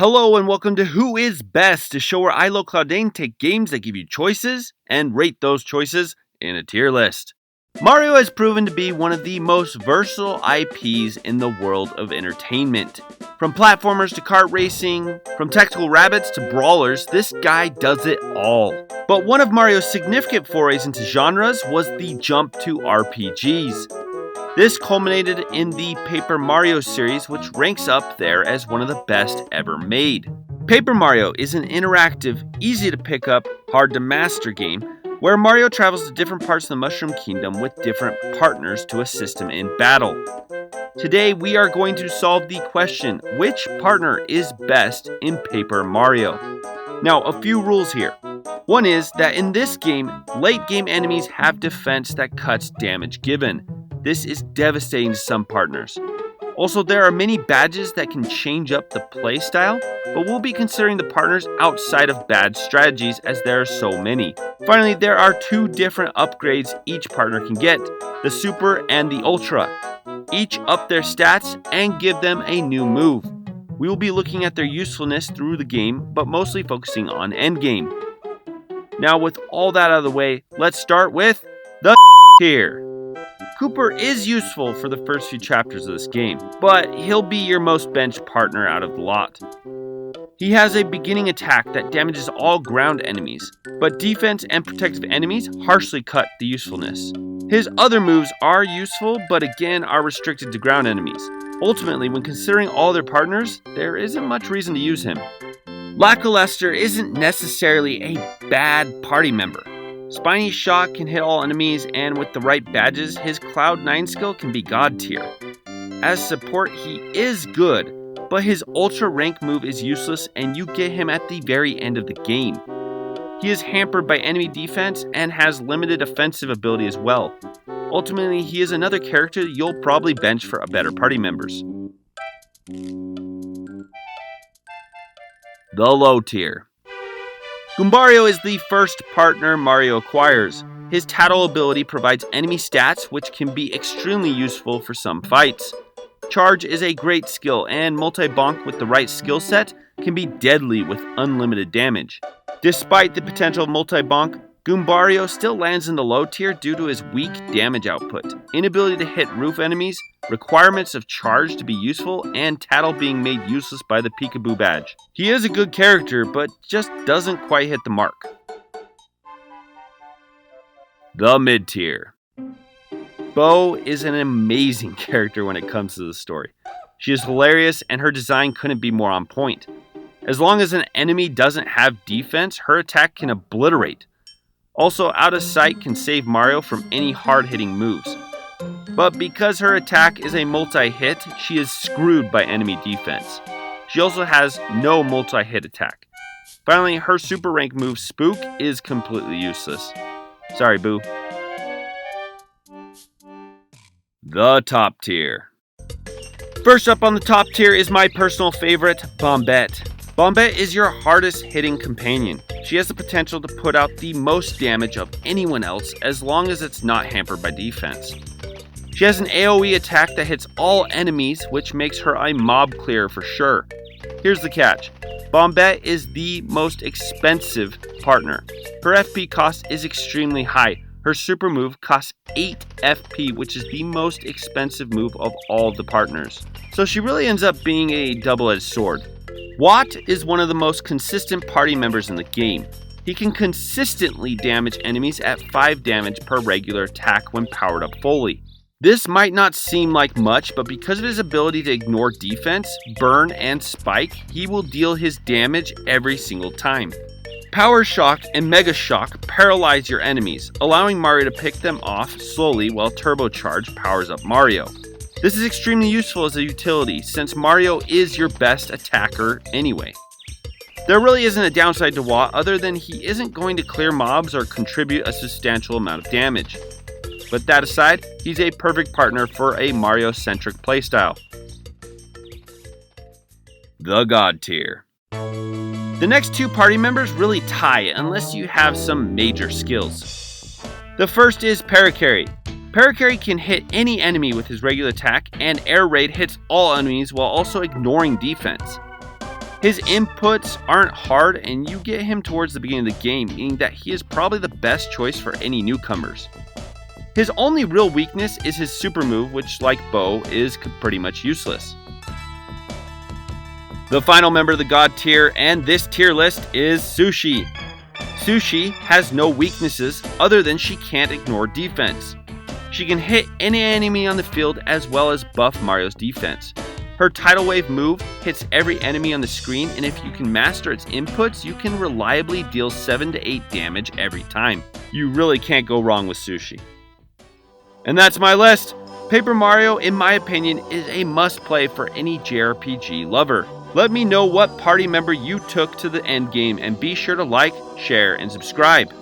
Hello and welcome to Who Is Best, a show where I, Claudine, take games that give you choices and rate those choices in a tier list. Mario has proven to be one of the most versatile IPs in the world of entertainment. From platformers to kart racing, from tactical rabbits to brawlers, this guy does it all. But one of Mario's significant forays into genres was the jump to RPGs. This culminated in the Paper Mario series, which ranks up there as one of the best ever made. Paper Mario is an interactive, easy to pick up, hard to master game where Mario travels to different parts of the Mushroom Kingdom with different partners to assist him in battle. Today we are going to solve the question, which partner is best in Paper Mario? Now, a few rules here. One is that in this game, late game enemies have defense that cuts damage given. This is devastating to some partners. Also, there are many badges that can change up the playstyle, but we'll be considering the partners outside of bad strategies as there are so many. Finally, there are two different upgrades each partner can get, the Super and the Ultra. Each up their stats and give them a new move. We will be looking at their usefulness through the game, but mostly focusing on endgame. Now, with all that out of the way, let's start with the tier. Kooper is useful for the first few chapters of this game, but he'll be your most benched partner out of the lot. He has a beginning attack that damages all ground enemies, but defense and protective enemies harshly cut the usefulness. His other moves are useful, but again are restricted to ground enemies. Ultimately, when considering all their partners, there isn't much reason to use him. Lackluster isn't necessarily a bad party member. Spiny Shock can hit all enemies, and with the right badges, his Cloud 9 skill can be God tier. As support, he is good, but his Ultra rank move is useless and you get him at the very end of the game. He is hampered by enemy defense and has limited offensive ability as well. Ultimately, he is another character you'll probably bench for better party members. The low tier. Goombario is the first partner Mario acquires. His Tattle ability provides enemy stats which can be extremely useful for some fights. Charge is a great skill, and multi-bonk with the right skill set can be deadly with unlimited damage. Despite the potential of multi-bonk, Goombario still lands in the low tier due to his weak damage output, inability to hit roof enemies, requirements of charge to be useful, and Tattle being made useless by the Peekaboo badge. He is a good character, but just doesn't quite hit the mark. The mid tier. Bo is an amazing character when it comes to the story. She is hilarious and her design couldn't be more on point. As long as an enemy doesn't have defense, her attack can obliterate. Also, Out of Sight can save Mario from any hard-hitting moves. But because her attack is a multi-hit, she is screwed by enemy defense. She also has no multi-hit attack. Finally, her super rank move Spook is completely useless. Sorry, Boo. The top tier. First up on the top tier is my personal favorite, Bombette. Bombette is your hardest hitting companion. She has the potential to put out the most damage of anyone else as long as it's not hampered by defense. She has an AoE attack that hits all enemies, which makes her a mob clearer for sure. Here's the catch. Bombette is the most expensive partner. Her FP cost is extremely high. Her super move costs 8 FP, which is the most expensive move of all the partners. So she really ends up being a double-edged sword. Watt is one of the most consistent party members in the game. He can consistently damage enemies at 5 damage per regular attack when powered up fully. This might not seem like much, but because of his ability to ignore defense, burn, and spike, he will deal his damage every single time. Power Shock and Mega Shock paralyze your enemies, allowing Mario to pick them off slowly while Turbocharge powers up Mario. This is extremely useful as a utility, since Mario is your best attacker anyway. There really isn't a downside to Watt other than he isn't going to clear mobs or contribute a substantial amount of damage. But that aside, he's a perfect partner for a Mario-centric playstyle. The God tier. The next two party members really tie unless you have some major skills. The first is Parakarry. Parakarry can hit any enemy with his regular attack, and Air Raid hits all enemies while also ignoring defense. His inputs aren't hard, and you get him towards the beginning of the game, meaning that he is probably the best choice for any newcomers. His only real weakness is his super move, which, like Bo, is pretty much useless. The final member of the God tier and this tier list is Sushi. Sushi has no weaknesses other than she can't ignore defense. She can hit any enemy on the field as well as buff Mario's defense. Her Tidal Wave move hits every enemy on the screen, and if you can master its inputs, you can reliably deal 7 to 8 damage every time. You really can't go wrong with Sushi. And that's my list. Paper Mario, in my opinion, is a must-play for any JRPG lover. Let me know what party member you took to the end game, and be sure to like, share, and subscribe.